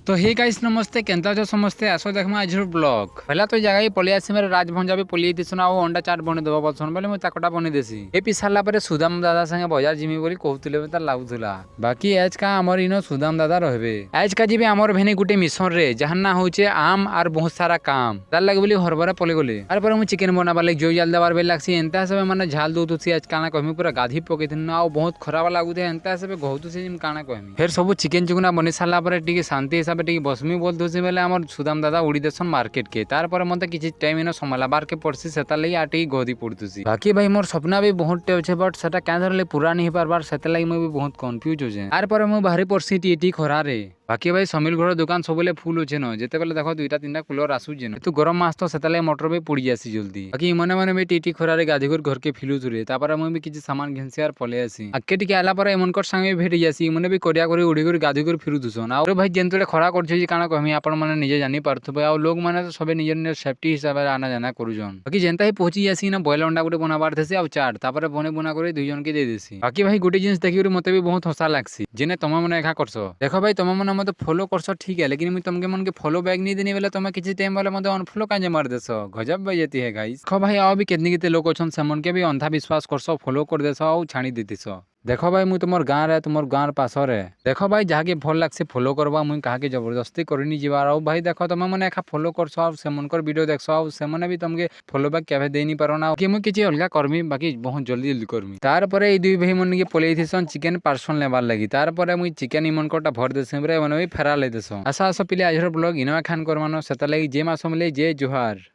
तो hey guys नमस्ते Kenta जो समस्ते आसो देखमा आज ब्लॉग पहला तो जगह पलि आसी मेरे राजभंजा भी पलि दिसन आ अंडा चाट बने देबो बोलसन बोले मैं ताकटा बने देसी ए पिसाला परे सुदाम दादा संगे बाजार जिमी बोली कहउतले मता लागुतला बाकी आज का हमर इनो सुदाम दादा रहबे आज का जीबे हमर भेनी गुटे मिशन रे जहां ना होचे आम और बहुत सारा काम तार लाग बोली हरबरा पले गले आर पर मैं चिकन बनाबा लाग जो जाल देबार बेल लागसी एंता सब माने झाल दूतुसी आज काना कहमी पूरा गाधी पकेथिन आ बहुत खराब लागुते एंता सब गहुतुसी जिम काना कहमी फिर सब चिकन चुगना बने साला पर टिके शांति हिसाब टिके बसमी बोल दोसी बेले हमर सुदाम दादा उड़ी देसन मार्केट के तार पर मते किछि टाइम इनो समला बार के पड़सी सेता लई आटी गोदी पड़तुसी बाकी भाई मोर सपना भी बहुत टे छै बट सेटा कैंसर ले पूरा नहीं पारबार सेता लई मैं भी बहुत कंफ्यूज हो जे आर पर मैं बाहरी पड़सी टी खरा रे बाकी भाई समिल घर दुकान सबले फुल होचे न जेते बेले देखो दुईटा तीनटा कूलर आसु जे न तू गरम मास तो सेता लई मोटर भी पुड़ी जासी जल्दी बाकी मने मने में टी खरा रे गाधी घर के फिलु तुरे तापर मैं भी किछि सामान घेनसी आर पले आसी अक्के टिके आला पर एमन कर संगे भेट जासी मने भी कोरिया करे उड़ी कर गाधी कर फिरु दुसन और भाई जेंतले खरा करछे जे काना कहमी आपण माने निजे जानि पारथबे आ लोग माने तो सबे निजे निजे सेफ्टी हिसाब रे आना जाना करूजन बाकी जेंता ही पहुंची जासी ना बॉयल अंडा गुटे बनाबार देसी आ चाट तापर बने बना करे दुई जन के दे देसी बाकी भाई गुटे जिंस देखि रे मते भी बहुत हंसा लागसी जेने तमा मने एखा करसो देखो भाई तमा मने मते फॉलो करसो ठीक है लेकिन मैं तुमके मन के फॉलो बैक नहीं देनी बेले तुम किसी टाइम वाले मते अनफॉलो काजे मार देसो गजब बजती है गाइस खो भाई आओ भी कितनी किते लोग अछन समन के भी अंधा विश्वास करसो फॉलो कर देसो आ छाणी देतिसो देखो भाई मुई तुमर गाँव रे तुमर गाँव पास रे देखो भाई जहाँ के भल लागसे फॉलो करबा मुई कहा के जबरदस्ती करनी जीवार आ भाई देखो तुम मैंने एखा फॉलो करसो आ सेमनकर वीडियो देखसो आ सेमने भी तुमके फॉलो बैक केबे देनी पारो ना कि मुई किछि अलगा करमी बाकी बहुत जल्दी जल्दी करमी तार परे ए दुई भाई मन के पले थिसन चिकन पार्सल लेबार लागि तार परे मुई चिकन इमन कोटा भर देसम रे मने भी फेरा ले देसो आशा आशा पिले आज ब्लॉग इनवा खान करमानो सेता लागि जे मासो मिले जे जोहार।